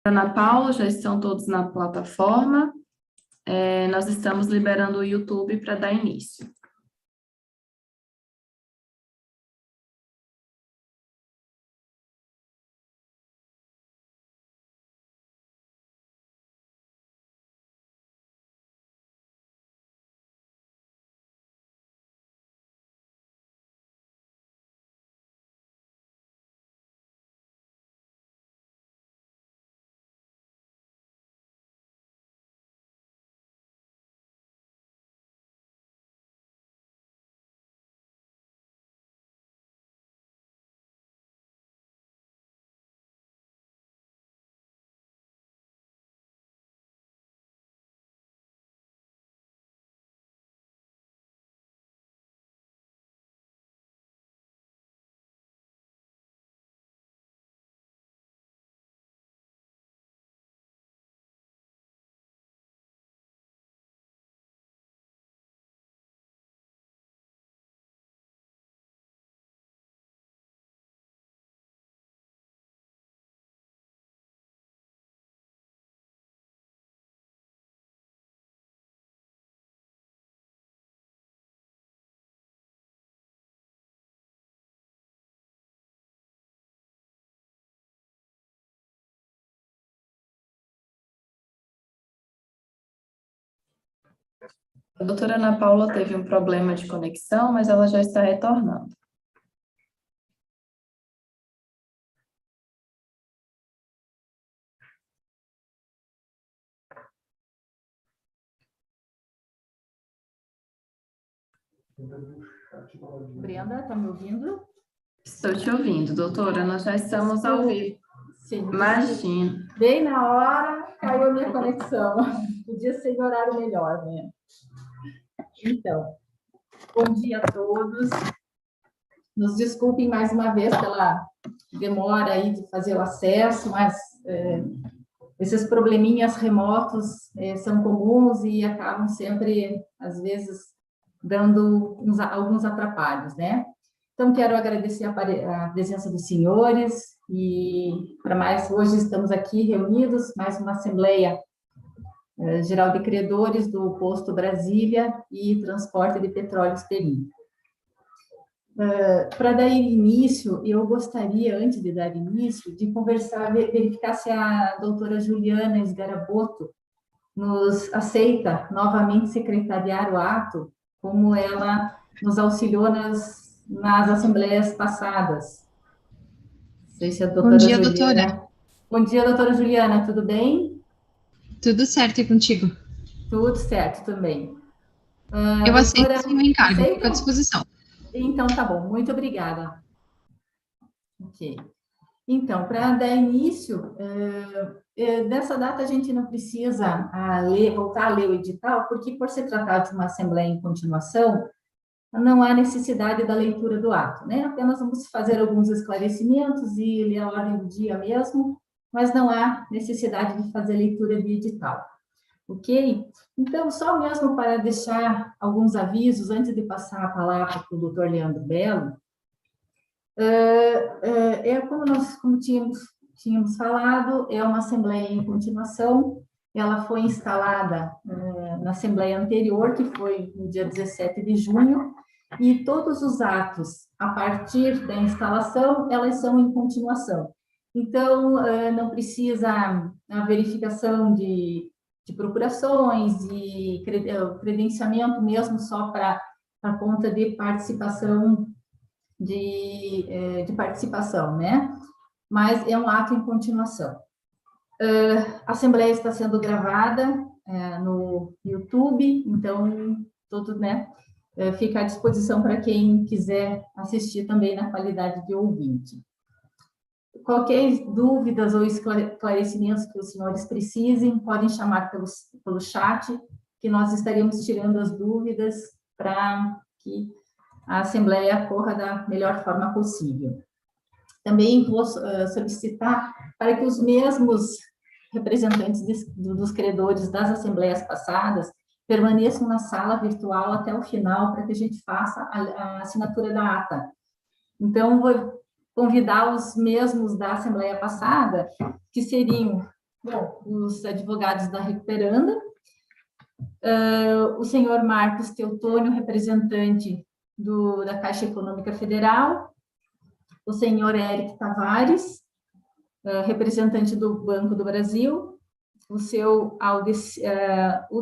Ana Paula, já estão todos na plataforma. Nós estamos liberando o YouTube para dar início. A doutora Ana Paula teve um problema de conexão, mas ela já está retornando. Brenda, está me ouvindo? Estou te ouvindo, doutora. Nós já estamos ao vivo. Sim. Imagina. Bem na hora, caiu a minha conexão. Podia ser em horário melhor, né? Então, bom dia a todos. Nos desculpem mais uma vez pela demora aí de fazer o acesso, mas esses probleminhas remotos são comuns e acabam sempre, às vezes, dando alguns atrapalhos, né? Então, quero agradecer a presença dos senhores e, para mais, hoje estamos aqui reunidos, mais uma Assembleia Geral de Credores do Posto Brasília e Transporte de Petróleos Perim. Para dar início, eu gostaria, antes de dar início, de conversar, verificar se a doutora Juliana Sgaraboto nos aceita novamente secretariar o ato, como ela nos auxiliou nas assembleias passadas. Não sei se a doutora Bom dia, Juliana... doutora. Bom dia, doutora Juliana, tudo bem? Tudo certo, e contigo? Tudo certo também. Eu aceito doutora, sim o encargo, aceita? fico à disposição. Então, tá bom, muito obrigada. Ok. Então, para dar início, nessa data a gente não precisa voltar a ler o edital, porque por se tratar de uma assembleia em continuação, não há necessidade da leitura do ato, né? Apenas vamos fazer alguns esclarecimentos e ler a ordem do dia mesmo, mas não há necessidade de fazer leitura de edital, ok? Então, só mesmo para deixar alguns avisos, antes de passar a palavra para o doutor Leandro Belo, como tínhamos falado, é uma assembleia em continuação, ela foi instalada na assembleia anterior, que foi no dia 17 de junho, e todos os atos, a partir da instalação, elas são em continuação. Então, não precisa a verificação de procurações e credenciamento mesmo só para conta de participação de participação, né? Mas é um ato em continuação. A Assembleia está sendo gravada no YouTube, então, tudo, né? Fica à disposição para quem quiser assistir também na qualidade de ouvinte. Qualquer dúvidas ou esclarecimentos que os senhores precisem, podem chamar pelo chat, que nós estaremos tirando as dúvidas para que a Assembleia corra da melhor forma possível. Também vou solicitar para que os mesmos representantes dos credores das assembleias passadas permaneçam na sala virtual até o final, para que a gente faça a assinatura da ata. Então, vou convidar os mesmos da assembleia passada, que seriam Bom, os advogados da recuperanda, o senhor Marcos Teutônio, representante da Caixa Econômica Federal, o senhor Eric Tavares, representante do Banco do Brasil, o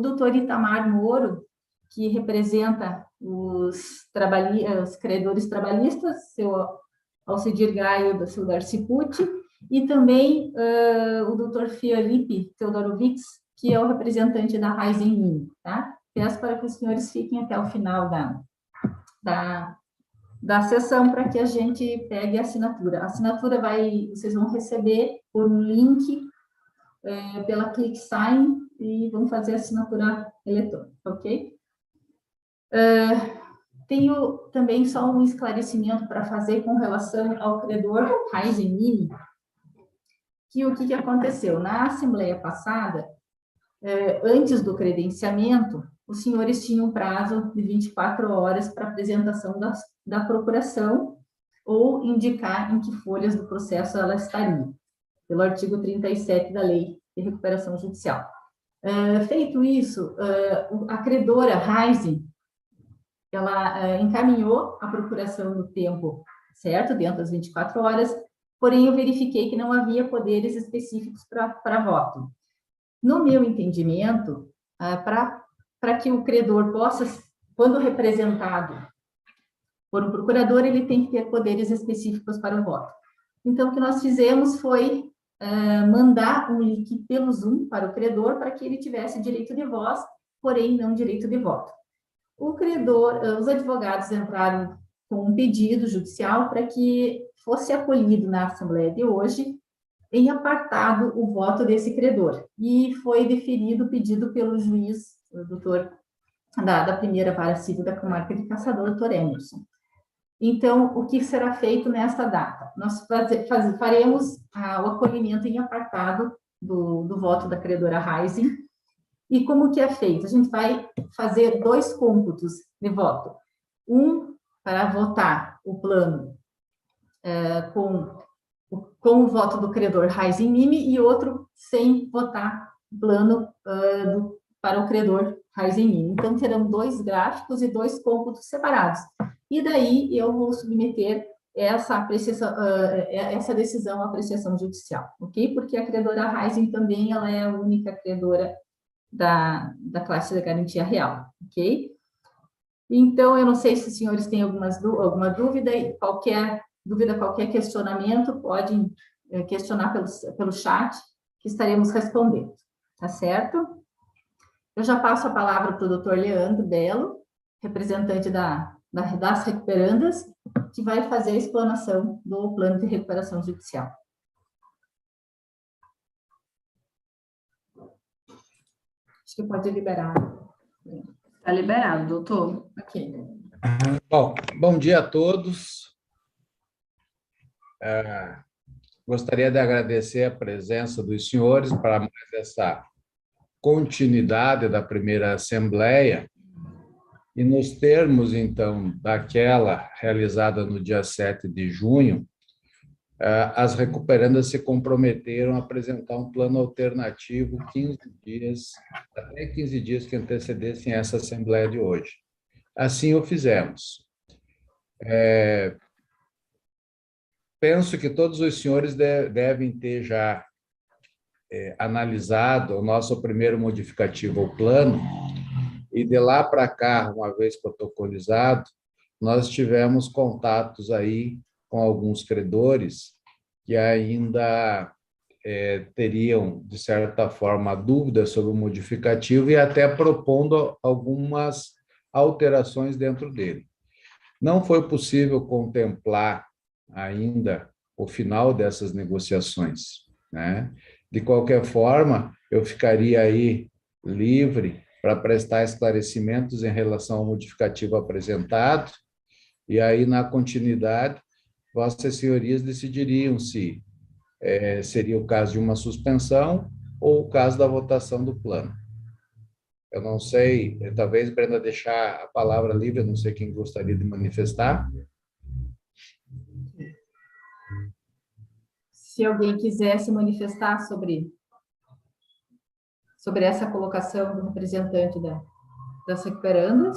doutor Itamar Moro, que representa os credores trabalhistas, seu Alcidir Gaio, do seu Darcy Pucci, e também o doutor Felipe Teodorovics, que é o representante da Raizen Mini, tá? Peço para que os senhores fiquem até o final da sessão para que a gente pegue a assinatura. A assinatura vocês vão receber por um link pela ClickSign e vão fazer a assinatura eletrônica, ok? Tenho também só um esclarecimento para fazer com relação ao credor Raizen Mini, que o que aconteceu? Na assembleia passada, antes do credenciamento, os senhores tinham um prazo de 24 horas para apresentação da procuração ou indicar em que folhas do processo ela estaria, pelo artigo 37 da Lei de Recuperação Judicial. Feito isso, a credora Raizen, ela encaminhou a procuração no tempo certo, dentro das 24 horas, porém eu verifiquei que não havia poderes específicos para voto. No meu entendimento, para que o credor possa, quando representado por um procurador, ele tem que ter poderes específicos para o voto. Então, o que nós fizemos foi mandar um link pelo Zoom para o credor, para que ele tivesse direito de voz, porém não direito de voto. O credor, os advogados entraram com um pedido judicial para que fosse acolhido na Assembleia de hoje, em apartado, o voto desse credor. E foi deferido o pedido pelo juiz, o doutor da primeira vara civil da comarca de Caçador, doutor Emerson. Então, o que será feito nesta data? Nós faremos o acolhimento em apartado do voto da credora Raizen. E como que é feito? A gente vai fazer 2 cômputos de voto. Um para votar o plano com o voto do credor Raizen Mini e outro sem votar plano para o credor Raizen Mini. Então, terão 2 gráficos e 2 cômputos separados. E daí eu vou submeter essa decisão à apreciação judicial, ok? Porque a credora Raizen também ela é a única credora da classe da garantia real, ok? Então, eu não sei se os senhores têm alguma dúvida, qualquer questionamento, pode questionar pelo chat, que estaremos respondendo, tá certo? Eu já passo a palavra para o doutor Leandro Belo, representante das recuperandas, que vai fazer a explanação do plano de recuperação judicial. Acho que pode liberar. Está liberado, doutor. Ok. Bom dia a todos. Gostaria de agradecer a presença dos senhores para mais essa continuidade da primeira Assembleia e nos termos, então, daquela realizada no dia 7 de junho, as recuperandas se comprometeram a apresentar um plano alternativo até 15 dias que antecedessem essa Assembleia de hoje. Assim o fizemos. Penso que todos os senhores devem ter já analisado o nosso primeiro modificativo ao plano, e de lá para cá, uma vez protocolizado, nós tivemos contatos aí com alguns credores que ainda teriam, de certa forma, dúvidas sobre o modificativo e até propondo algumas alterações dentro dele. Não foi possível contemplar ainda o final dessas negociações, né? De qualquer forma, eu ficaria aí livre para prestar esclarecimentos em relação ao modificativo apresentado, e aí, na continuidade, vossas senhorias decidiriam se seria o caso de uma suspensão ou o caso da votação do plano. Eu não sei, talvez, Brenda, deixar a palavra livre, eu não sei quem gostaria de manifestar. Se alguém quiser se manifestar sobre sobre essa colocação do representante das recuperandas.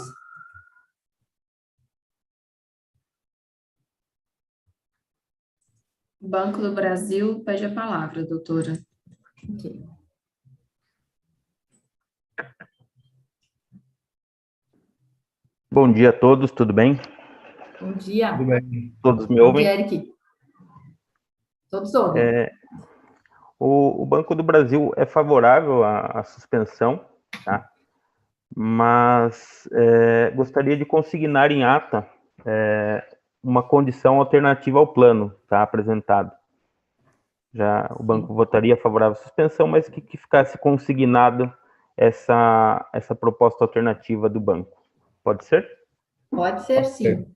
O Banco do Brasil pede a palavra, doutora. Ok. Bom dia a todos, tudo bem? Bom dia. Tudo bem. Todos me Bom ouvem? dia, Eric. Todos ouvem. O Banco do Brasil é favorável à suspensão, tá? Mas gostaria de consignar em ata uma condição alternativa ao plano, tá, apresentado. Já o banco votaria favorável à suspensão, mas que ficasse consignado essa proposta alternativa do banco. Pode ser? Pode ser, sim.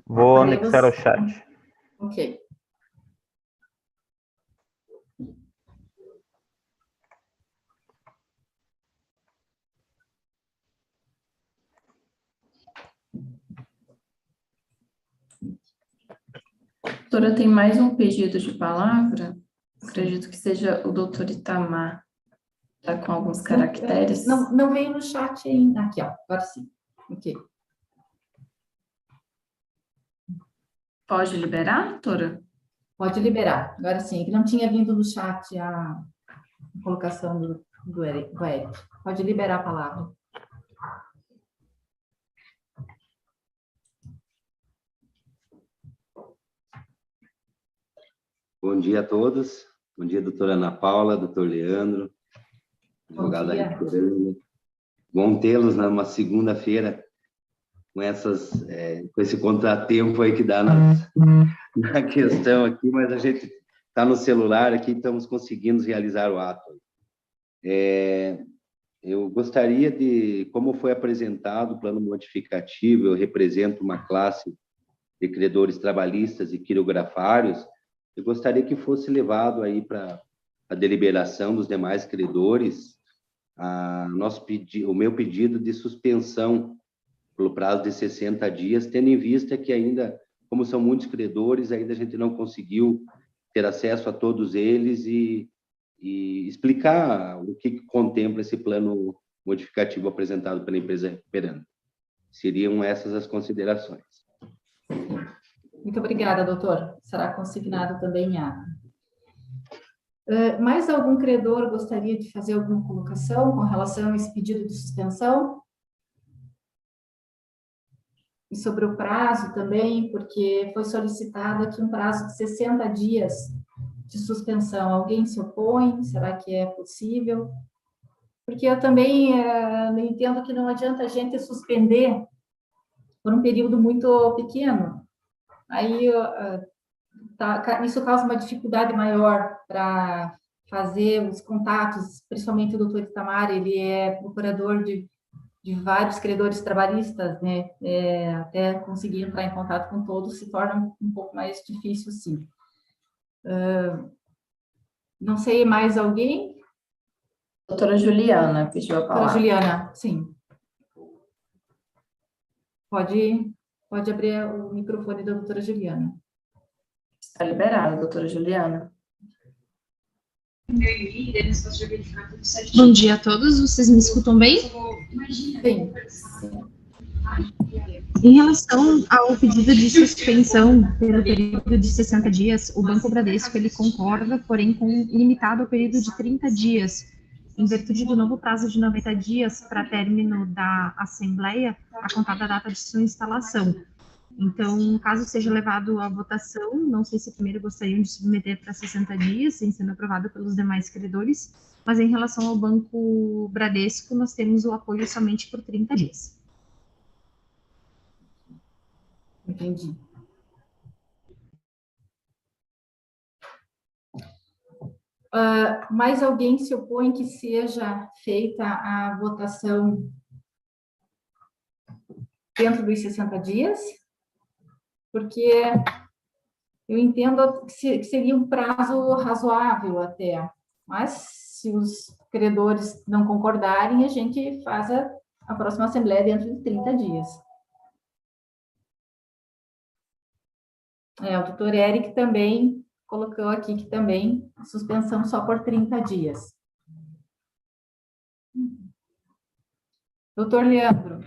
Vou Faremos- anexar ao chat. Ok. Doutora, tem mais um pedido de palavra? Acredito que seja o doutor Itamar. Está com alguns caracteres. Não veio no chat ainda. Aqui, ó. Agora sim. Ok. Pode liberar, doutora? Pode liberar. Agora sim. Que não tinha vindo no chat a colocação do Eric. Pode liberar a palavra. Bom dia a todos. Bom dia, doutora Ana Paula, doutor Leandro, advogada dia. recuperanda. Bom tê-los numa segunda-feira com esse contratempo aí que dá na questão aqui, mas a gente está no celular aqui, estamos conseguindo realizar o ato. Eu gostaria como foi apresentado o plano modificativo, eu represento uma classe de credores trabalhistas e quirografários. Eu gostaria que fosse levado aí para a deliberação dos demais credores o meu pedido de suspensão pelo prazo de 60 dias, tendo em vista que ainda, como são muitos credores, ainda a gente não conseguiu ter acesso a todos eles e explicar o que contempla esse plano modificativo apresentado pela empresa recuperando. Seriam essas as considerações. Muito obrigada, doutor. Será consignado também em ata. Mais algum credor gostaria de fazer alguma colocação com relação a esse pedido de suspensão? E sobre o prazo também, porque foi solicitado aqui um prazo de 60 dias de suspensão. Alguém se opõe? Será que é possível? Porque eu também entendo que não adianta a gente suspender por um período muito pequeno. Aí isso causa uma dificuldade maior para fazer os contatos, principalmente o doutor Itamar, ele é procurador de vários credores trabalhistas, né? Até conseguir entrar em contato com todos se torna um pouco mais difícil, sim. Não sei, mais alguém? Doutora Juliana pediu a Doutora palavra. Juliana, sim. Pode abrir o microfone da doutora Juliana. Está liberada, doutora Juliana. Bom dia a todos, vocês me escutam bem? Sim. Em relação ao pedido de suspensão pelo período de 60 dias, o Banco Bradesco ele concorda, porém limitado ao período de 30 dias, em virtude do novo prazo de 90 dias para término da Assembleia, a contar da data de sua instalação. Então, caso seja levado à votação, não sei se primeiro gostariam de submeter para 60 dias, sem sendo aprovado pelos demais credores, mas em relação ao Banco Bradesco, nós temos o apoio somente por 30 dias. Entendi. Mais alguém se opõe que seja feita a votação dentro dos 60 dias? Porque eu entendo que seria um prazo razoável até, mas se os credores não concordarem, a gente faz a próxima assembleia dentro de 30 dias. O doutor Eric também colocou aqui que também a suspensão só por 30 dias. Doutor Leandro,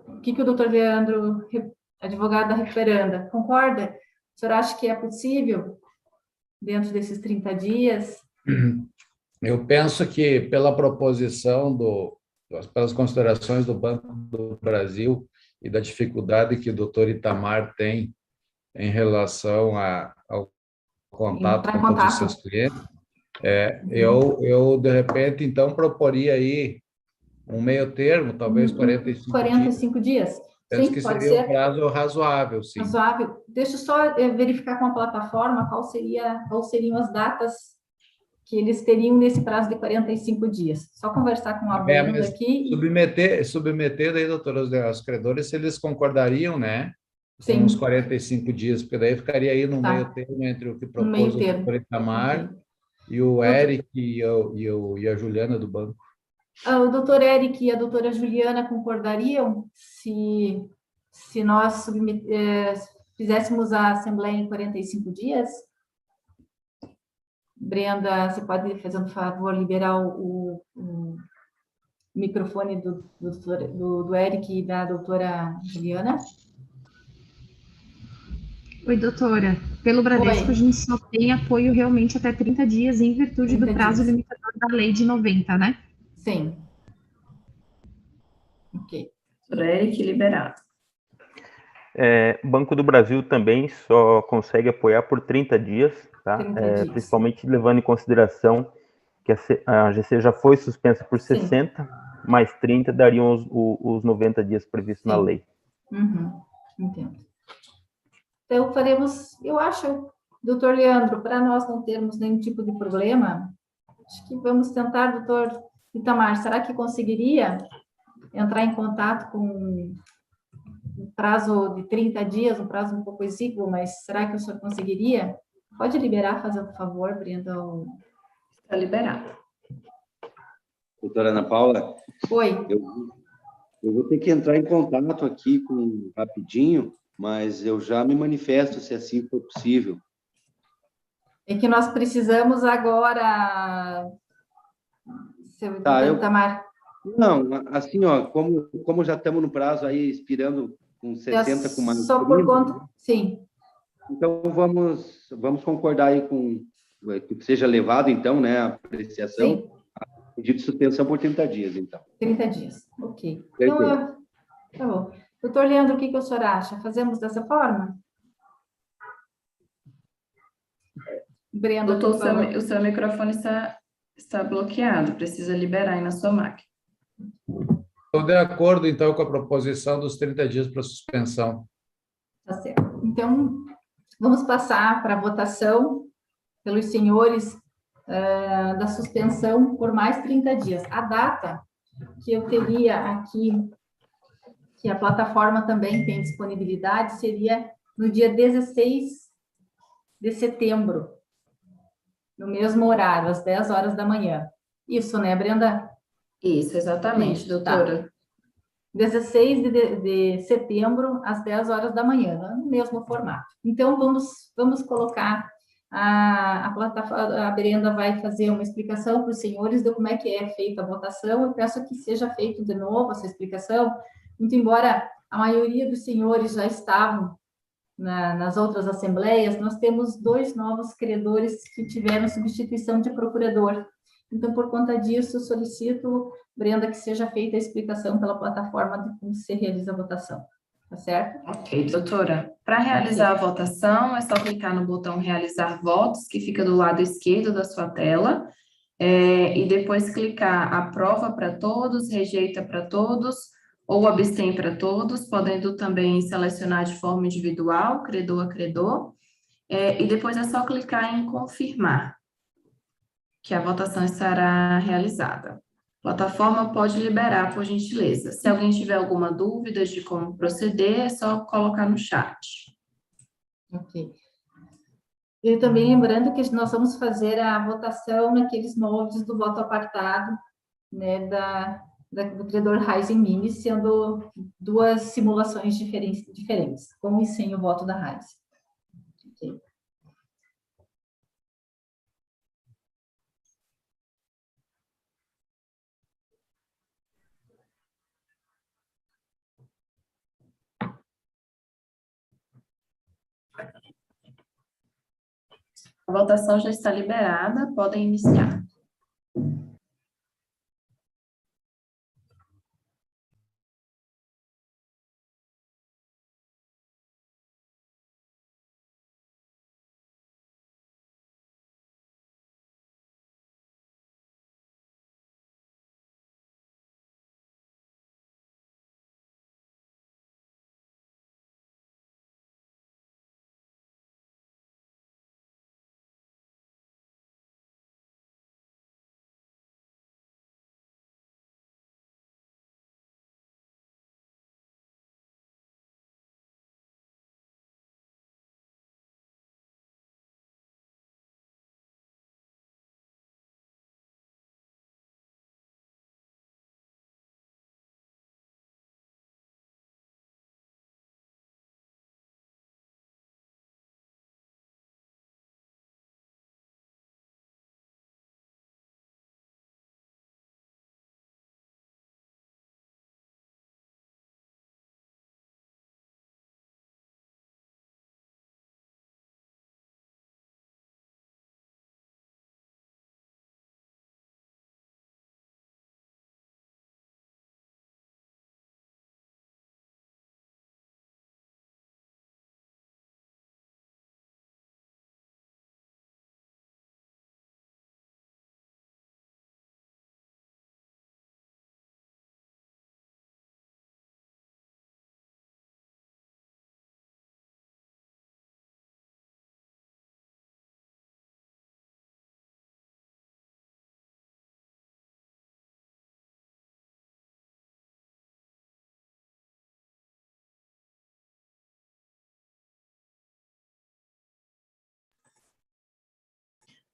o que o doutor Leandro, advogado da recuperanda, concorda? O senhor acha que é possível, dentro desses 30 dias? Eu penso que pela proposição pelas considerações do Banco do Brasil e da dificuldade que o doutor Itamar tem em relação ao contato Entrar em com todos os contato. seus clientes, eu de repente, então, proporia aí um meio termo, talvez 45 dias. 45 dias? Penso Sim, que pode seria um ser. prazo razoável, sim. Razoável. Deixa eu só verificar com a plataforma quais seriam as datas que eles teriam nesse prazo de 45 dias. Só conversar com a Brenda Mas aqui. submeter daí, doutor, os credores, se eles concordariam, né? Sim. Com os 45 dias, porque daí ficaria aí no Tá. meio termo entre o que No propôs meio o termo. doutor Itamar Ok. e o Eric e a Juliana do banco. O doutor Eric e a doutora Juliana concordariam se nós fizéssemos a assembleia em 45 dias? Brenda, você pode, fazendo favor, liberar o microfone do Eric e da doutora Juliana? Oi, doutora. Pelo Bradesco, Oi. a gente só tem apoio realmente até 30 dias, em virtude 30 do prazo dias. limitador da lei de 90, né? Sim. Ok. Doutor Eric, liberado. Banco do Brasil também só consegue apoiar por 30 dias, tá? 30 dias. Principalmente levando em consideração que a AGC já foi suspensa por Sim. 60, mais 30 dariam os 90 dias previstos na Sim. lei. Uhum. Entendo. Então, eu acho, doutor Leandro, para nós não termos nenhum tipo de problema, acho que vamos tentar, doutor Itamar, será que conseguiria entrar em contato com um prazo de 30 dias, um prazo um pouco exíguo, mas será que o senhor conseguiria? Pode liberar, fazendo favor, Brenda. Está liberado. Doutora Ana Paula, Oi. eu vou ter que entrar em contato aqui rapidinho, mas eu já me manifesto se assim for possível. É que nós precisamos agora, seu doutor Itamar. Não, assim, ó, como já estamos no prazo aí, expirando com 60 com mais só 30, por conta, sim. Então vamos concordar aí com que seja levado, então, né, a apreciação, Sim. pedido de suspensão por 30 dias, então. 30 dias, ok. Perfeito. Então, tá bom. Doutor Leandro, o que o senhor acha? Fazemos dessa forma? Brenda, Doutor, por favor. o seu microfone está bloqueado, precisa liberar aí na sua máquina. Estou de acordo, então, com a proposição dos 30 dias para suspensão. Tá certo. Então, vamos passar para a votação pelos senhores da suspensão por mais 30 dias. A data que eu teria aqui, que a plataforma também tem disponibilidade, seria no dia 16 de setembro, no mesmo horário, às 10 horas da manhã. Isso, né, Brenda? Isso, exatamente, Isso, doutora. Tá. 16 de setembro, às 10 horas da manhã, no mesmo formato. Então, vamos colocar a plataforma, a Brenda vai fazer uma explicação para os senhores de como é que é feita a votação. Eu peço que seja feito de novo essa explicação, muito embora a maioria dos senhores já estavam nas outras assembleias, nós temos 2 novos credores que tiveram substituição de procurador. Então, por conta disso, solicito, Brenda, que seja feita a explicação pela plataforma de como se realiza a votação. Tá certo? Ok, doutora. Para realizar a votação, é só clicar no botão Realizar Votos, que fica do lado esquerdo da sua tela, e depois clicar Aprova para todos, Rejeita para todos, ou Abstém para todos, podendo também selecionar de forma individual, credor a credor, e depois é só clicar em Confirmar, que a votação estará realizada. A plataforma pode liberar, por gentileza. Se alguém tiver alguma dúvida de como proceder, é só colocar no chat. Ok. E também lembrando que nós vamos fazer a votação naqueles moldes do voto apartado, né, do credor Raizen Mini, sendo 2 simulações diferentes, com e sem o voto da Raizen. Ok. A votação já está liberada, podem iniciar.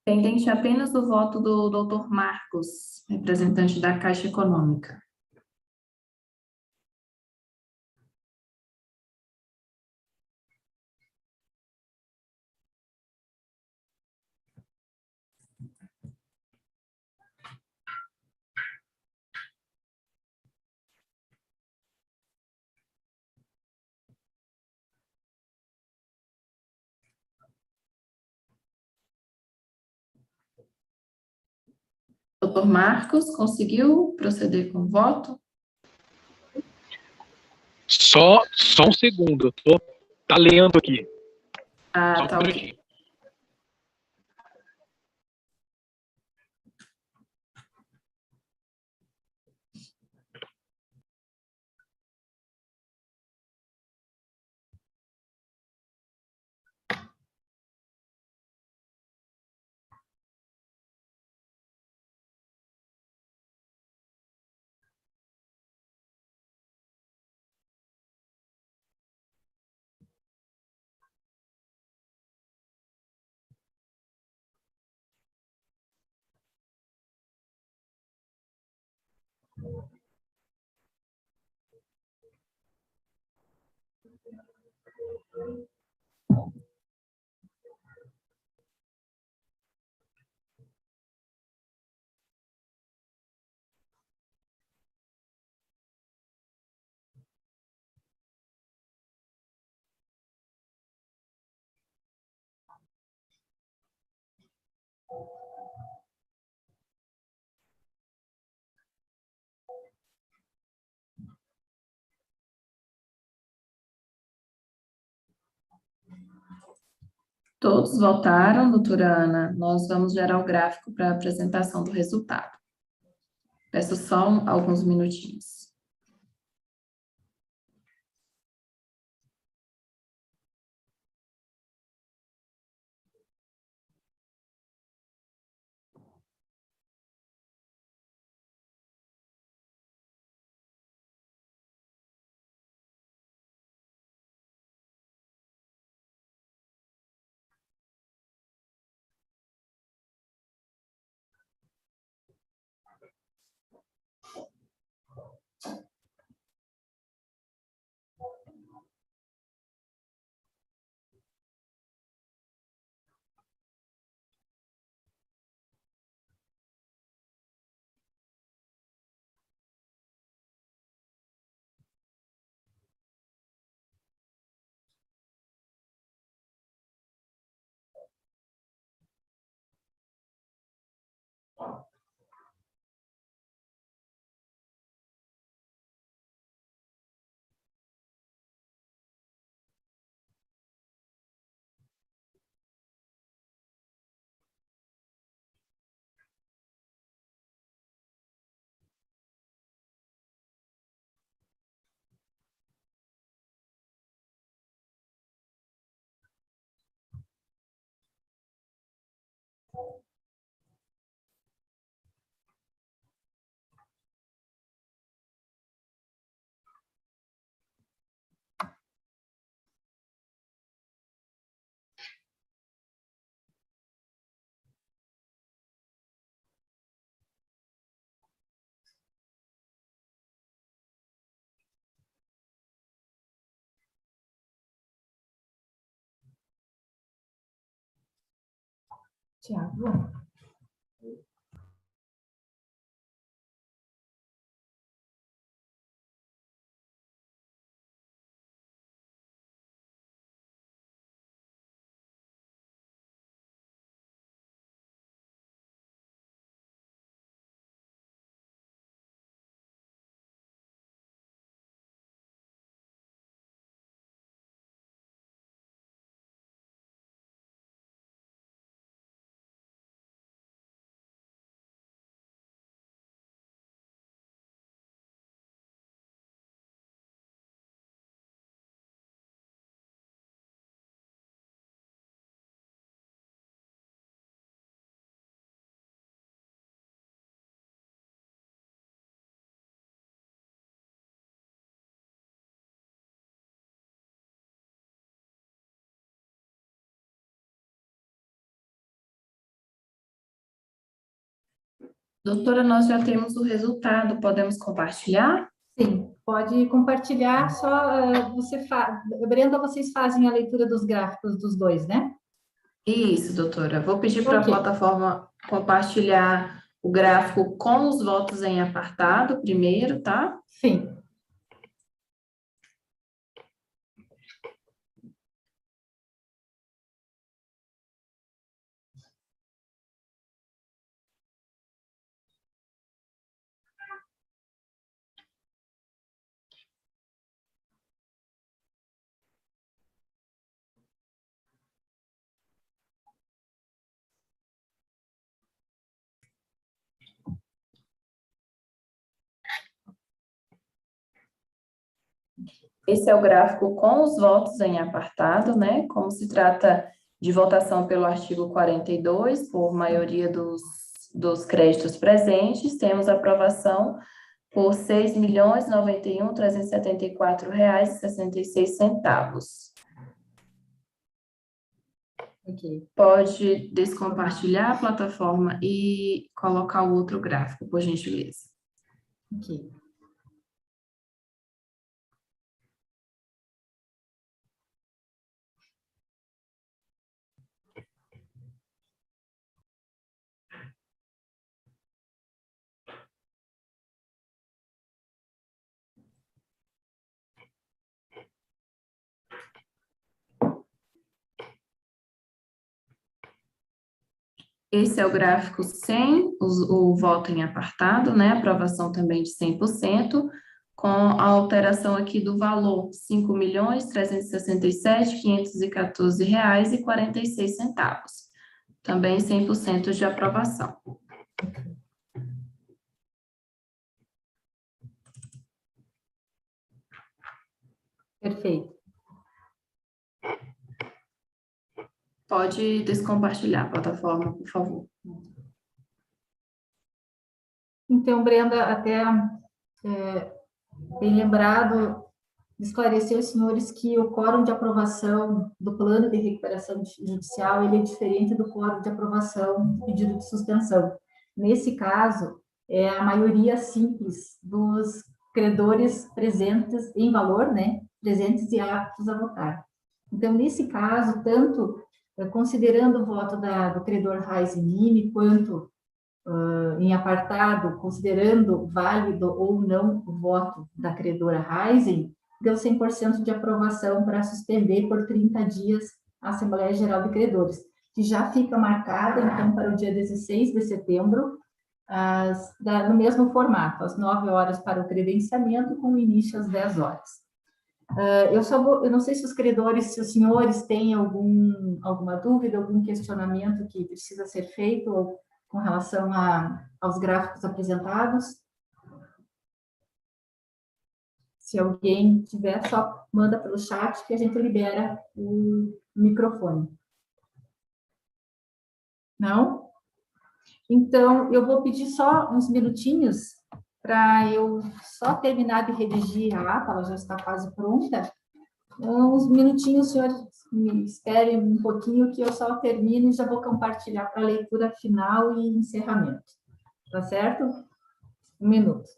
Pendente apenas do voto do Dr. Marcos, representante da Caixa Econômica. Dr. Marcos, conseguiu proceder com o voto? Só um segundo, tá lendo aqui. Ah, tá ok. Minutinho. Todos votaram, doutora Ana. Nós vamos gerar o gráfico para a apresentação do resultado. Peço só alguns minutinhos. Tiago. Doutora, nós já temos o resultado, podemos compartilhar? Sim, pode compartilhar, só Brenda, vocês fazem a leitura dos gráficos dos dois, né? Isso, doutora. Vou pedir para a Ok. plataforma compartilhar o gráfico com os votos em apartado primeiro, tá? Sim. Esse é o gráfico com os votos em apartado, né? Como se trata de votação pelo artigo 42, por maioria dos créditos presentes, temos aprovação por R$ 6.091.374,66. Ok. Pode descompartilhar a plataforma e colocar o outro gráfico, por gentileza. Ok. Esse é o gráfico sem o voto em apartado, né? Aprovação também de 100%, com a alteração aqui do valor, R$ 5.367.514,46. Também 100% de aprovação. Perfeito. Pode descompartilhar a plataforma, por favor. Então, Brenda, até bem lembrado, esclarecer aos senhores que o quórum de aprovação do plano de recuperação judicial ele é diferente do quórum de aprovação do pedido de suspensão. Nesse caso, é a maioria simples dos credores presentes em valor, né, presentes e aptos a votar. Então, nesse caso, tanto considerando o voto do credor Raiz Nime, quanto em apartado, considerando válido ou não o voto da credora Raizen, deu 100% de aprovação para suspender por 30 dias a Assembleia Geral de Credores, que já fica marcada, então, para o dia 16 de setembro, no mesmo formato, às 9 horas para o credenciamento, com início às 10 horas. Eu não sei se os credores, se os senhores têm alguma dúvida, algum questionamento que precisa ser feito, ou com relação aos gráficos apresentados. Se alguém tiver, só manda pelo chat que a gente libera o microfone. Não? Então, eu vou pedir só uns minutinhos para eu só terminar de redigir a ata, ela já está quase pronta. Uns minutinhos, senhores, me esperem um pouquinho que eu só termino e já vou compartilhar para a leitura final e encerramento. Tá certo? Um minuto.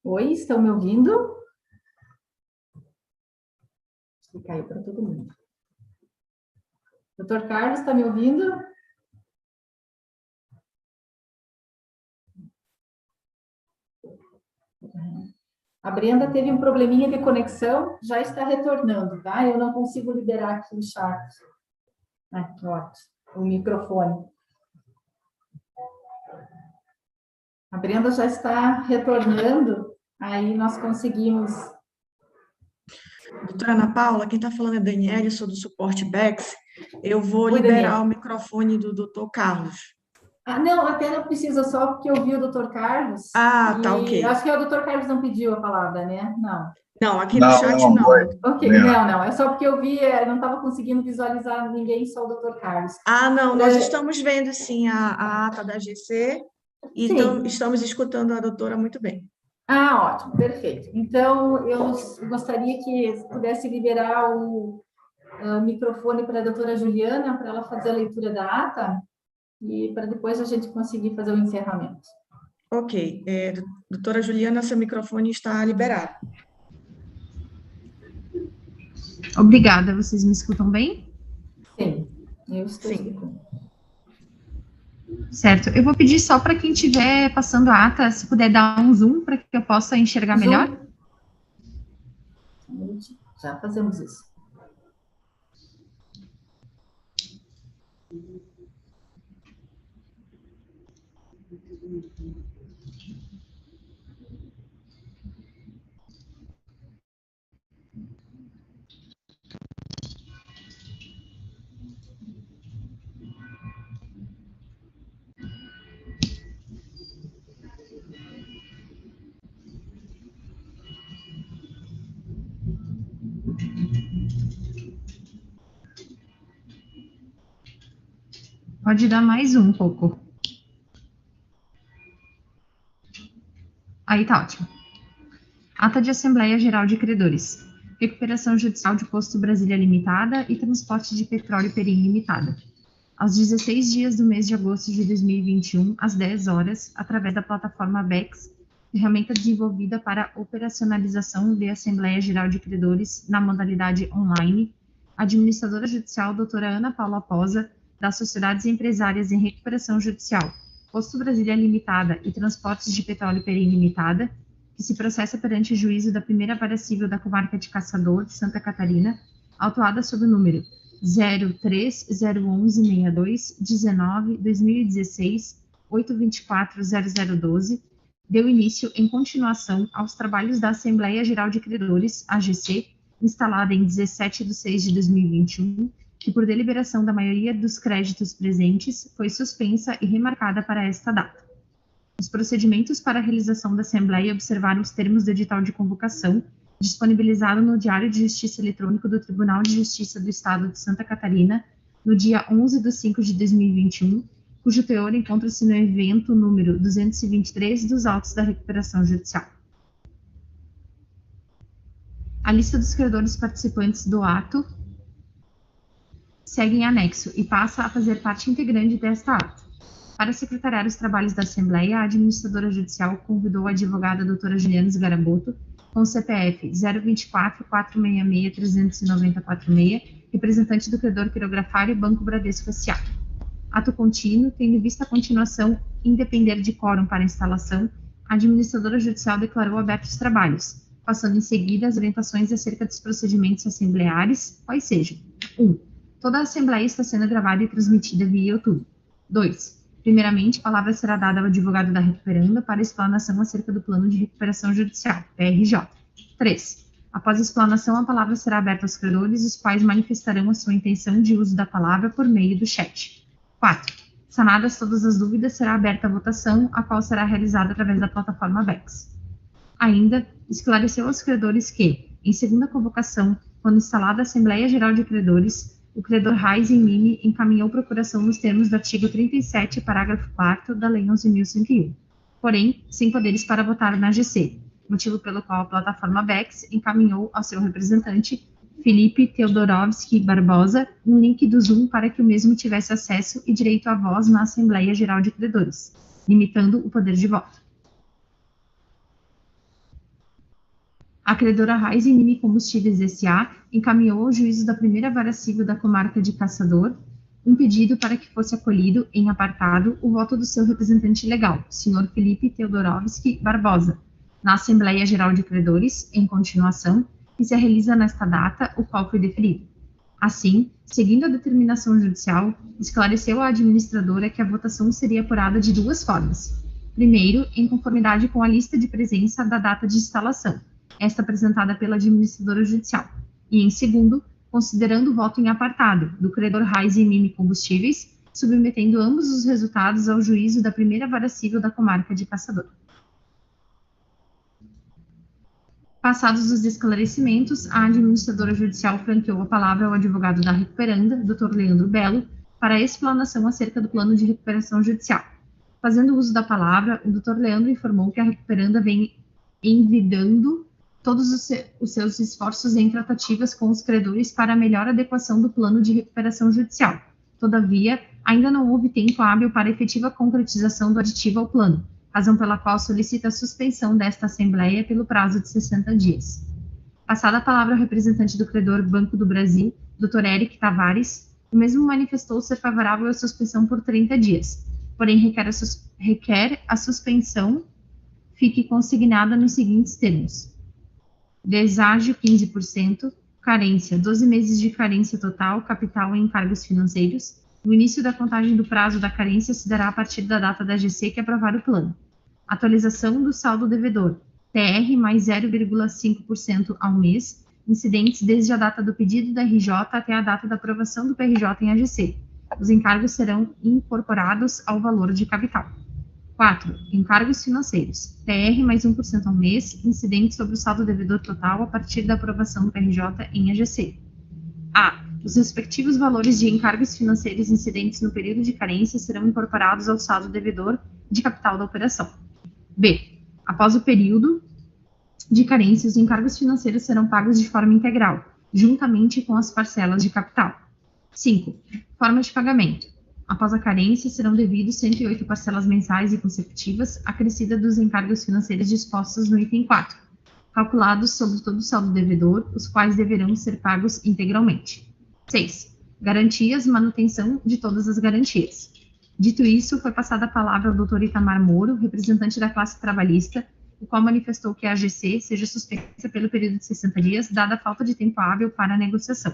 Oi, estão me ouvindo? Acho que caiu para todo mundo. Doutor Carlos, está me ouvindo? A Brenda teve um probleminha de conexão, já está retornando, tá? Eu não consigo liberar aqui o chat. Aqui, ó, o microfone. A Brenda já está retornando, aí nós conseguimos. Doutora Ana Paula, quem está falando é Daniela, eu sou do suporte BEX. Eu vou Oi, liberar Daniela. o microfone do doutor Carlos. Ah, não, até não precisa, só porque eu vi o doutor Carlos. Ah, tá, ok. Acho que o doutor Carlos não pediu a palavra, né? Não. Não, aqui no chat não. Ok, não, é só porque eu vi, não estava conseguindo visualizar ninguém, só o doutor Carlos. Ah, não, nós estamos vendo, sim, a ata da GC e estamos escutando a doutora muito bem. Ah, ótimo, perfeito. Então, eu gostaria que pudesse liberar o microfone para a doutora Juliana, para ela fazer a leitura da ata, e para depois a gente conseguir fazer o encerramento. Ok. Doutora Juliana, seu microfone está liberado. Obrigada. Vocês me escutam bem? Sim, eu estou escutando. Certo. Eu vou pedir só para quem estiver passando a ata, se puder dar um zoom para que eu possa enxergar melhor. Já fazemos isso. Pode dar mais um pouco. Aí tá ótimo. Ata de Assembleia Geral de Credores. Recuperação judicial de Posto Brasília Limitada e transporte de petróleo Perim Limitada. Aos 16 dias do mês de agosto de 2021, às 10 horas, através da plataforma BEX, ferramenta desenvolvida para operacionalização de Assembleia Geral de Credores na modalidade online, a administradora judicial doutora Ana Paula Posa, das Sociedades Empresárias em Recuperação Judicial, Posto Brasília Limitada e Transportes de Petróleo Perim Limitada, que se processa perante o juízo da primeira vara civil da comarca de Caçador, de Santa Catarina, autuada sob o número 03-01162-19-2016-824-0012, deu início em continuação aos trabalhos da Assembleia Geral de Credores, AGC, instalada em 17 de 6 de 2021, que por deliberação da maioria dos créditos presentes foi suspensa e remarcada para esta data. Os procedimentos para a realização da Assembleia observaram os termos do edital de convocação, disponibilizado no Diário de Justiça Eletrônico do Tribunal de Justiça do Estado de Santa Catarina, no dia 11 de 5 de 2021, cujo teor encontra-se no evento número 223 dos autos da recuperação judicial. A lista dos credores participantes do ato segue em anexo e passa a fazer parte integrante desta ata. Para secretariar os trabalhos da Assembleia, a administradora judicial convidou a advogada doutora Juliana Sgaraboto, com CPF 024-466-39046, representante do credor quirografário Banco Bradesco S.A. Ato contínuo, tendo em vista a continuação independer de quórum para instalação, a administradora judicial declarou abertos os trabalhos, passando em seguida as orientações acerca dos procedimentos assembleares, quais sejam: 1. Toda a Assembleia está sendo gravada e transmitida via YouTube. 2. Primeiramente, a palavra será dada ao advogado da recuperanda para explanação acerca do plano de recuperação judicial, PRJ. 3. Após a explanação, a palavra será aberta aos credores, os quais manifestarão a sua intenção de uso da palavra por meio do chat. 4. Sanadas todas as dúvidas, será aberta a votação, a qual será realizada através da plataforma BEX. Ainda, esclareceu aos credores que, em segunda convocação, quando instalada a Assembleia Geral de Credores, o credor Raizen Mini encaminhou procuração nos termos do artigo 37, parágrafo 4º da Lei 11.101, porém, sem poderes para votar na AGC, motivo pelo qual a plataforma BEX encaminhou ao seu representante Felipe Teodorovski Barbosa um link do Zoom para que o mesmo tivesse acesso e direito à voz na Assembleia Geral de Credores, limitando o poder de voto. A credora Raiz Mini Combustíveis S.A. encaminhou ao juízo da primeira vara civil da comarca de Caçador um pedido para que fosse acolhido, em apartado, o voto do seu representante legal, senhor Felipe Teodorovski Barbosa, na Assembleia Geral de Credores, em continuação, que se realiza nesta data, o qual foi deferido. Assim, seguindo a determinação judicial, esclareceu a administradora que a votação seria apurada de duas formas. Primeiro, em conformidade com a lista de presença da data de instalação, esta apresentada pela administradora judicial, e em segundo, considerando o voto em apartado do credor Raiz Mini Combustíveis, submetendo ambos os resultados ao juízo da primeira vara civil da comarca de Caçador. Passados os esclarecimentos, a administradora judicial franqueou a palavra ao advogado da recuperanda, Dr. Leandro Belo, para a explanação acerca do plano de recuperação judicial. Fazendo uso da palavra, o Dr. Leandro informou que a recuperanda vem envidando todos os seus esforços em tratativas com os credores para a melhor adequação do plano de recuperação judicial. Todavia, ainda não houve tempo hábil para a efetiva concretização do aditivo ao plano, razão pela qual solicita a suspensão desta Assembleia pelo prazo de 60 dias. Passada a palavra ao representante do credor Banco do Brasil, Dr. Eric Tavares, o mesmo manifestou ser favorável à suspensão por 30 dias, porém requer a suspensão fique consignada nos seguintes termos: deságio 15%, carência 12 meses de carência total, capital e encargos financeiros. O início da contagem do prazo da carência se dará a partir da data da AGC que aprovar o plano. Atualização do saldo devedor, TR mais 0,5% ao mês, incidentes desde a data do pedido da RJ até a data da aprovação do PRJ em AGC. Os encargos serão incorporados ao valor de capital. 4. Encargos financeiros, TR mais 1% ao mês, incidentes sobre o saldo devedor total a partir da aprovação do PRJ em AGC. A. Os respectivos valores de encargos financeiros incidentes no período de carência serão incorporados ao saldo devedor de capital da operação. B. Após o período de carência, os encargos financeiros serão pagos de forma integral, juntamente com as parcelas de capital. 5. Forma de pagamento. Após a carência, serão devidos 108 parcelas mensais e consecutivas, acrescida dos encargos financeiros dispostos no item 4, calculados sobre todo o saldo devedor, os quais deverão ser pagos integralmente. 6. Garantias, manutenção de todas as garantias. Dito isso, foi passada a palavra ao Dr. Itamar Moro, representante da classe trabalhista, o qual manifestou que a AGC seja suspensa pelo período de 60 dias, dada a falta de tempo hábil para a negociação.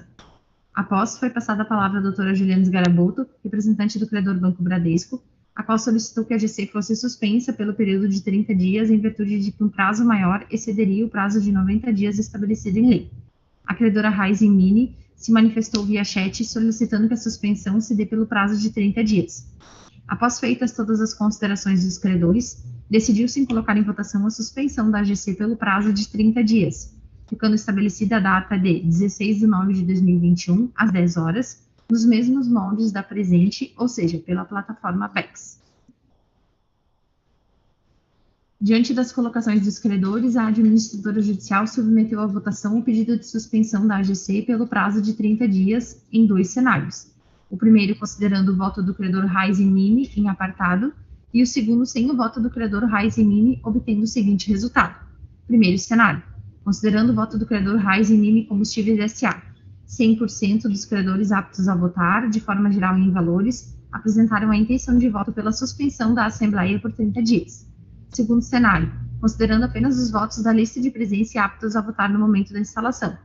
Após, foi passada a palavra à doutora Juliana Sgarabolto, representante do credor Banco Bradesco, a qual solicitou que a AGC fosse suspensa pelo período de 30 dias, em virtude de que um prazo maior excederia o prazo de 90 dias estabelecido em lei. A credora Raiz Mini se manifestou via chat, solicitando que a suspensão se dê pelo prazo de 30 dias. Após feitas todas as considerações dos credores, decidiu-se em colocar em votação a suspensão da AGC pelo prazo de 30 dias, ficando estabelecida a data de 16 de nove de 2021, às 10 horas, nos mesmos moldes da presente, ou seja, pela plataforma PEX. Diante das colocações dos credores, a administradora judicial submeteu à votação o pedido de suspensão da AGC pelo prazo de 30 dias em dois cenários. O primeiro considerando o voto do credor Raiz Mini em apartado, e o segundo sem o voto do credor Raiz Mini, obtendo o seguinte resultado. Primeiro cenário. Considerando o voto do credor Raiz Mini Combustíveis S.A., 100% dos credores aptos a votar, de forma geral e em valores, apresentaram a intenção de voto pela suspensão da Assembleia por 30 dias. Segundo cenário, considerando apenas os votos da lista de presença e aptos a votar no momento da instalação.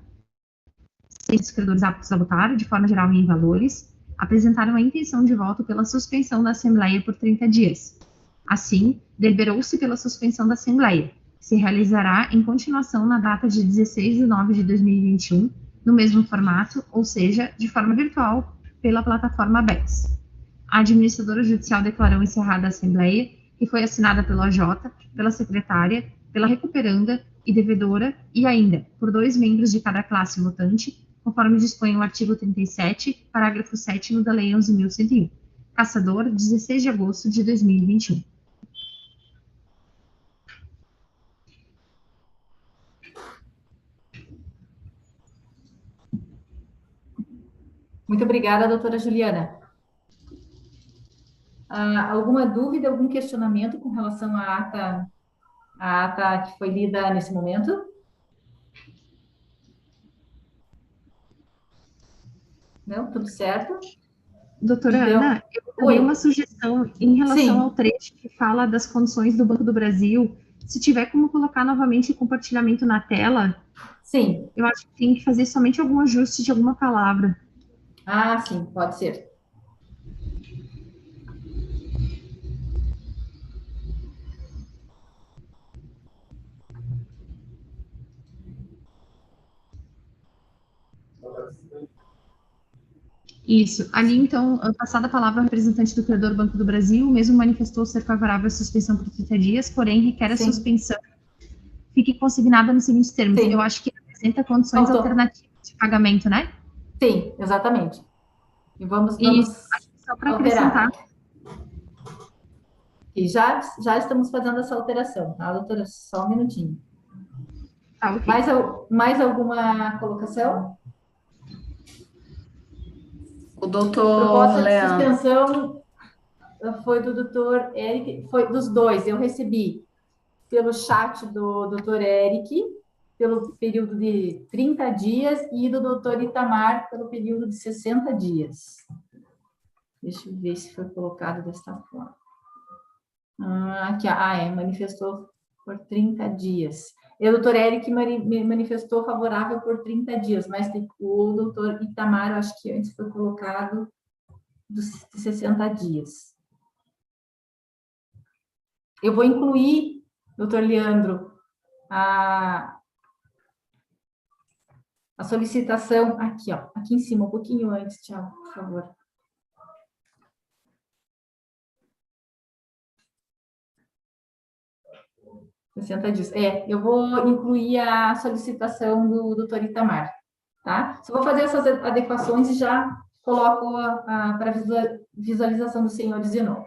100% dos credores aptos a votar, de forma geral e em valores, apresentaram a intenção de voto pela suspensão da Assembleia por 30 dias. Assim, deliberou-se pela suspensão da Assembleia, que se realizará em continuação na data de 16 de nove de 2021, no mesmo formato, ou seja, de forma virtual, pela plataforma BEX. A administradora judicial declarou encerrada a Assembleia, que foi assinada pelo AJ, pela secretária, pela recuperanda e devedora, e ainda por 2 membros de cada classe votante, conforme dispõe o artigo 37, parágrafo 7º da Lei 11.101. Caçador, 16 de agosto de 2021. Muito obrigada, doutora Juliana. Alguma dúvida, algum questionamento com relação à ata que foi lida nesse momento? Não? Tudo certo? Doutora Então, Ana, eu teria uma oi. sugestão em relação ao Sim, trecho que fala das condições do Banco do Brasil. Se tiver como colocar novamente o compartilhamento na tela, sim. eu acho que tem que fazer somente algum ajuste de alguma palavra. Ah, sim, pode ser. Isso. Ali, então, passada a palavra ao representante do credor Banco do Brasil, o mesmo manifestou ser favorável à suspensão por 30 dias, porém requer a Sim, suspensão fique consignada nos seguintes termos. Eu sim. acho que apresenta condições Faltou. alternativas de pagamento, né? Sim, exatamente. E vamos E só para acrescentar, alterar. E já estamos fazendo essa alteração, tá, doutora? Só um minutinho. tá ok. Mais alguma colocação? O doutor Proposta de Leandro. suspensão foi do doutor Eric, foi dos dois. Eu recebi pelo chat do doutor Eric, pelo período de 30 dias, e do doutor Itamar, pelo período de 60 dias. Deixa eu ver se foi colocado desta forma. Aqui, manifestou por 30 dias. E o doutor Eric manifestou favorável por 30 dias, mas o doutor Itamar, eu acho que antes foi colocado dos 60 dias. Eu vou incluir, doutor Leandro, a solicitação aqui, ó, aqui em cima, um pouquinho antes, tchau, por favor. Dias. Eu vou incluir a solicitação do doutor Itamar, tá? Só vou fazer essas adequações e já coloco para visualização dos senhores de novo.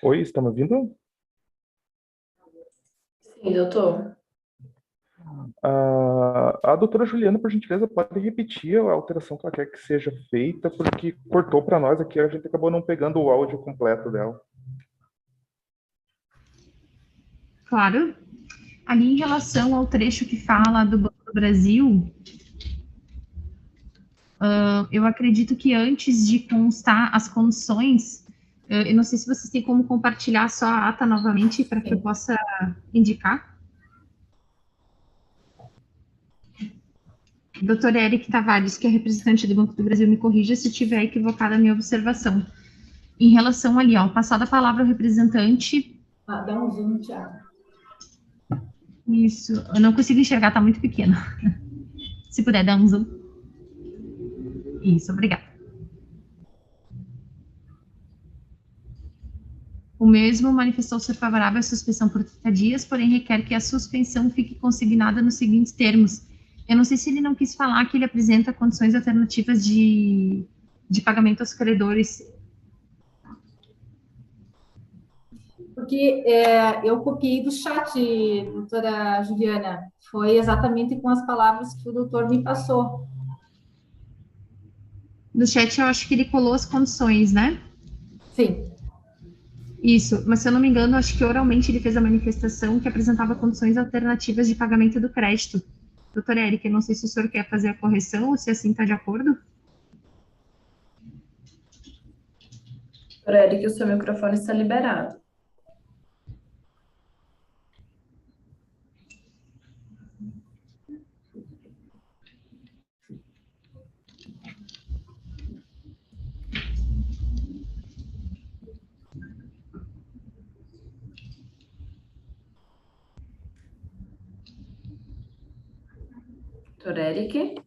Oi, está me ouvindo? Sim, doutor. A doutora Juliana, por gentileza, pode repetir a alteração que ela quer que seja feita, porque cortou para nós aqui, a gente acabou não pegando o áudio completo dela. Claro. Ali, em relação ao trecho que fala do Banco do Brasil, eu acredito que antes de constar as condições, eu não sei se vocês têm como compartilhar só a ata novamente para que eu possa indicar. Doutor Eric Tavares, que é representante do Banco do Brasil, me corrija se estiver equivocada a minha observação. Em relação ali, ó, passada a palavra ao representante... Dá um zoom, Thiago. Isso, eu não consigo enxergar, está muito pequeno. Se puder dar um zoom. Isso, obrigada. O mesmo manifestou ser favorável à suspensão por 30 dias, porém requer que a suspensão fique consignada nos seguintes termos. Eu não sei se ele não quis falar que ele apresenta condições alternativas de pagamento aos credores. Porque eu copiei do chat, doutora Juliana. Foi exatamente com as palavras que o doutor me passou. No chat, eu acho que ele colou as condições, né? Sim. Isso, mas se eu não me engano, acho que oralmente ele fez a manifestação que apresentava condições alternativas de pagamento do crédito. Doutor Eric, eu não sei se o senhor quer fazer a correção ou se assim está de acordo. Doutor Eric, o seu microfone está liberado. Doutor Eric?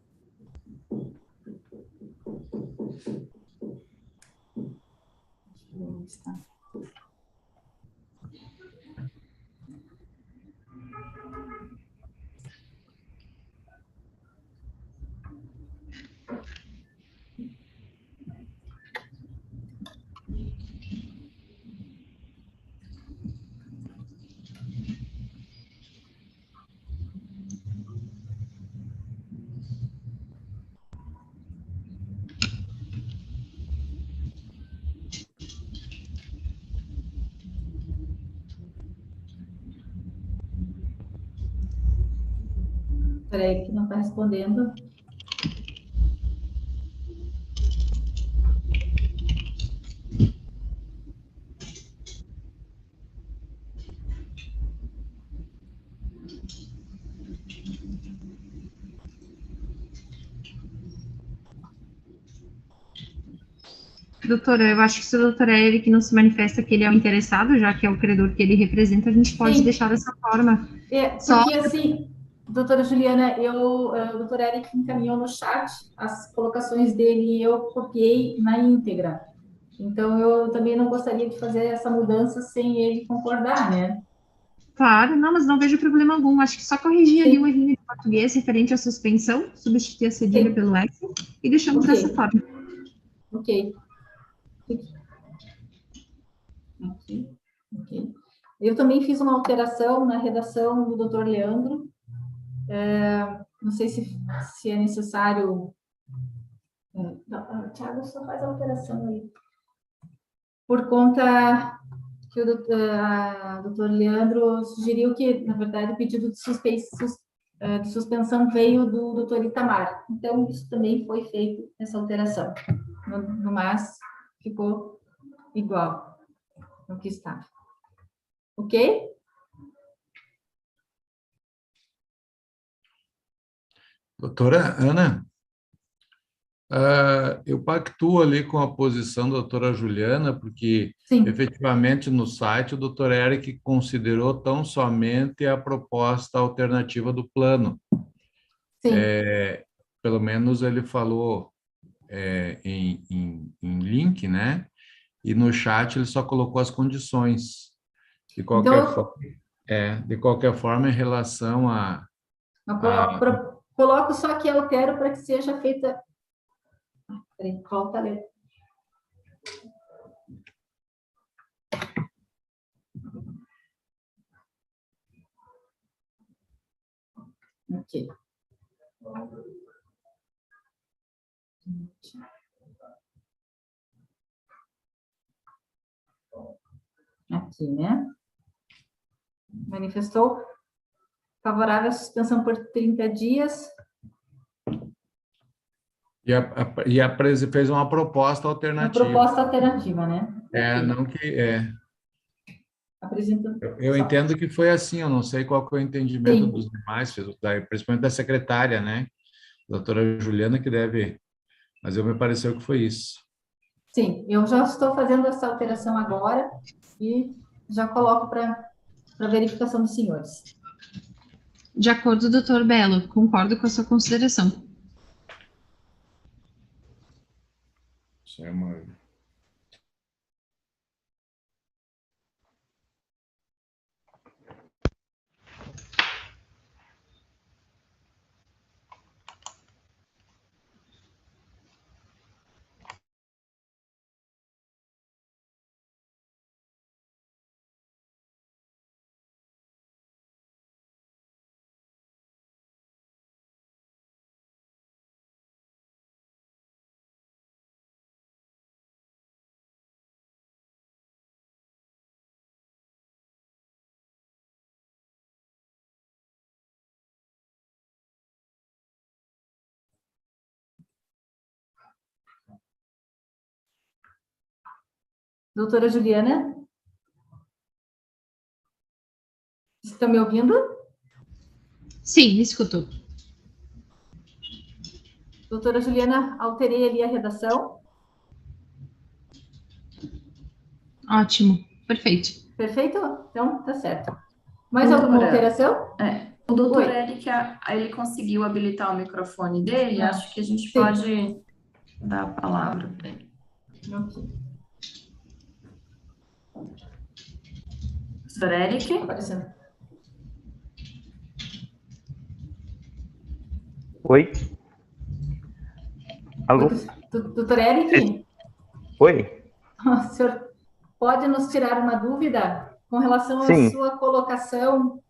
Peraí, que não está respondendo. Doutora, eu acho que se o doutor Eric não se manifesta que ele é o interessado, já que é o credor que ele representa, a gente pode deixar dessa forma. Porque assim, doutora Juliana, o doutor Eric encaminhou no chat as colocações dele e eu copiei na íntegra. Então, eu também não gostaria de fazer essa mudança sem ele concordar, né? Claro, não, mas não vejo problema algum. Acho que só corrigir ali o errinho de português referente à suspensão, substituir a cedilha pelo ex e deixamos dessa forma. Ok. Eu também fiz uma alteração na redação do doutor Leandro. Não sei se é necessário... Thiago, só faz a alteração aí. Por conta que o doutor Leandro sugeriu que, na verdade, o pedido de suspensão veio do doutor Itamar. Então, isso também foi feito, essa alteração. No mais, ficou igual ao que estava. Ok? Doutora Ana, eu pactuo ali com a posição da doutora Juliana, porque efetivamente no site o doutor Eric considerou tão somente a proposta alternativa do plano. Pelo menos ele falou em link, né? E no chat ele só colocou as condições. De qualquer forma, em relação a... Coloco só que altero para que seja feita... Peraí, volta a ler. Ok. Aqui, né? Manifestou favorável à suspensão por 30 dias. Fez uma proposta Uma alternativa. proposta alternativa, né? Ok. Não que... Apresentando. Eu entendo que foi assim, eu não sei qual que é o entendimento Sim. dos demais, principalmente da secretária, né? Doutora Juliana, que deve... Mas me pareceu que foi isso. Sim, eu já estou fazendo essa alteração agora e já coloco para verificação dos senhores. De acordo, doutor Belo, concordo com a sua consideração. Isso é uma... Doutora Juliana? Estão me ouvindo? Sim, me escutou. Doutora Juliana, alterei ali a redação. Ótimo, perfeito. Perfeito? Então, tá certo. Mais Doutora, alguma alteração? O doutor Oi. Eric, ele conseguiu habilitar o microfone dele, acho que a gente Sim. pode dar a palavra para ele. Ok. Doutor Eric? Aparecendo. Oi? Alô? Doutor Eric? Oi? O senhor pode nos tirar uma dúvida com relação à Sim. sua colocação?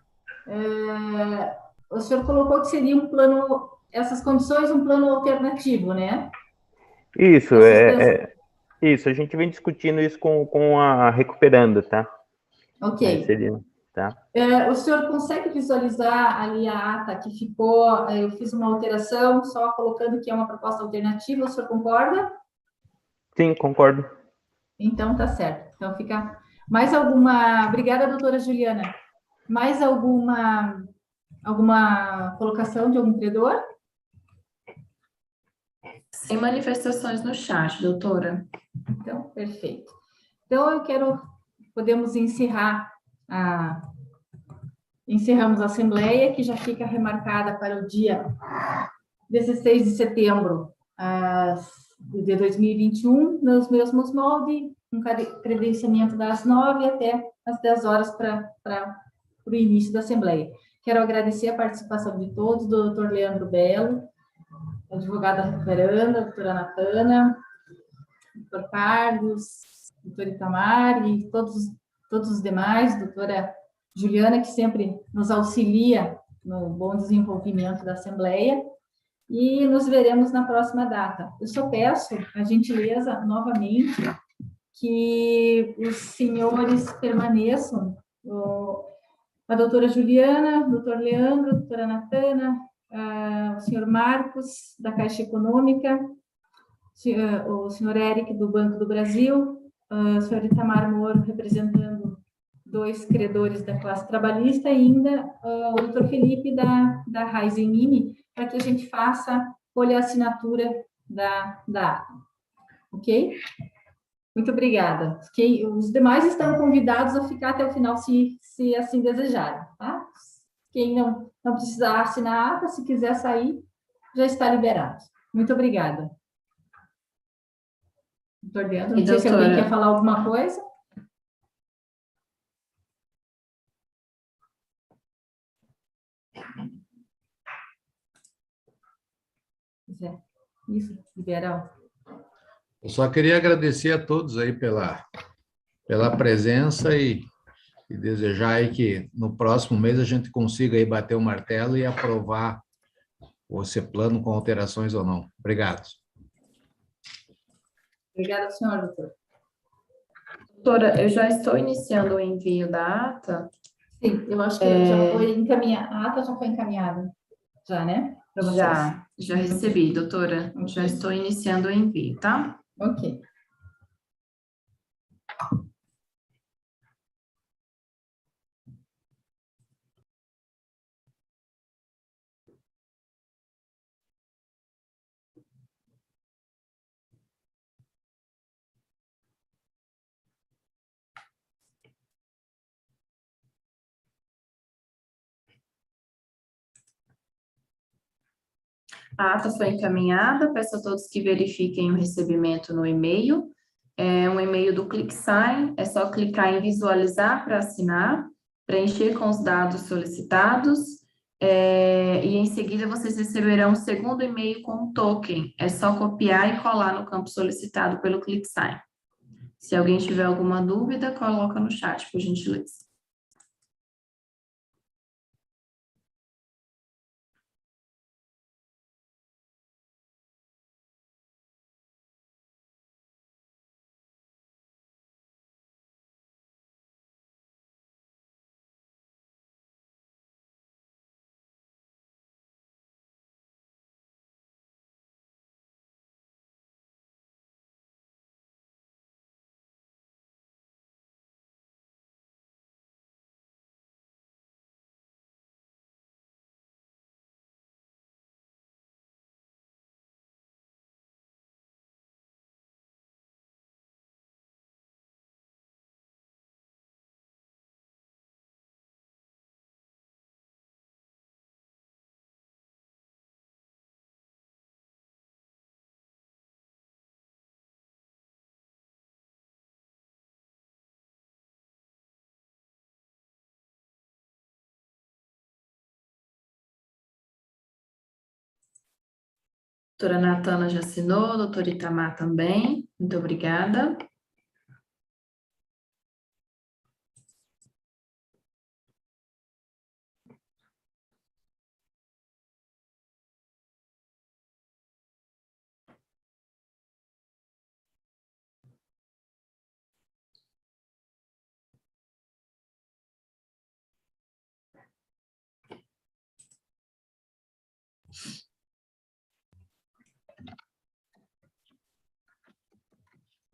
O senhor colocou que seria um plano, essas condições, um plano alternativo, né? Isso, A suspensão. isso, a gente vem discutindo isso com a Recuperando, tá? Ok. Seria, tá? O senhor consegue visualizar ali a ata que ficou? Eu fiz uma alteração, só colocando que é uma proposta alternativa, o senhor concorda? Sim, concordo. Então, tá certo. Então, fica... Mais alguma... Obrigada, doutora Juliana. Mais alguma colocação de algum credor? Sem manifestações no chat, doutora. Então, perfeito. Então, podemos encerrar encerramos a Assembleia, que já fica remarcada para o dia 16 de setembro de 2021, nos mesmos moldes, com credenciamento das 9 até as 10 horas para o início da Assembleia. Quero agradecer a participação de todos, do doutor Leandro Belo, advogada recuperanda, a doutora Natana, doutor Carlos, doutor Itamar e todos os demais, doutora Juliana, que sempre nos auxilia no bom desenvolvimento da Assembleia, e nos veremos na próxima data. Eu só peço a gentileza, novamente, que os senhores permaneçam, a doutora Juliana, o doutor Leandro, a doutora Natana, o senhor Marcos, da Caixa Econômica, o senhor Eric, do Banco do Brasil, o senhor Itamar Moro, representando 2 credores da classe trabalhista, e ainda o doutor Felipe, da Raizen Mini, para que a gente faça folha assinatura da ata. Ok? Muito obrigada. Os demais estão convidados a ficar até o final, se assim desejarem, tá? Quem não precisar assinar a ata, se quiser sair, já está liberado. Muito obrigada. Doutor Leandro, não sei se alguém quer falar alguma coisa. Isso, liberal. Eu só queria agradecer a todos aí pela presença e desejar aí que no próximo mês a gente consiga aí bater o martelo e aprovar ou se é plano com alterações ou não. Obrigado. Obrigada, senhora, doutora. Doutora, eu já estou iniciando o envio da ata. Sim, eu acho que já foi encaminhada. A ata já foi encaminhada. Já, né? Para vocês. Já recebi, doutora. Ok. Já estou iniciando o envio, tá? Ok. A ata foi encaminhada, peço a todos que verifiquem o recebimento no e-mail. É um e-mail do ClickSign, é só clicar em visualizar para assinar, preencher com os dados solicitados, e em seguida vocês receberão um segundo e-mail com um token. É só copiar e colar no campo solicitado pelo ClickSign. Se alguém tiver alguma dúvida, coloca no chat, por gentileza. Doutora Natana já assinou, doutor Itamar também. Muito obrigada.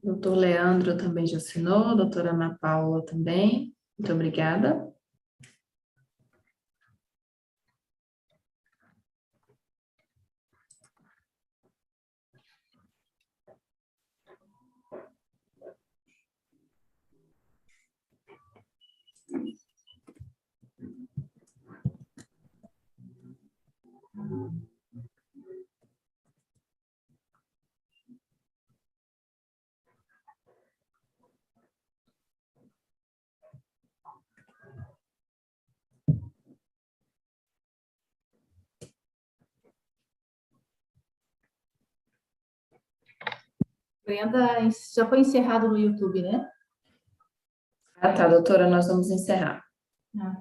Doutor Leandro também já assinou, doutora Ana Paula também. Muito obrigada. Brenda, já foi encerrado no YouTube, né? Ah, tá, doutora, nós vamos encerrar. Ah,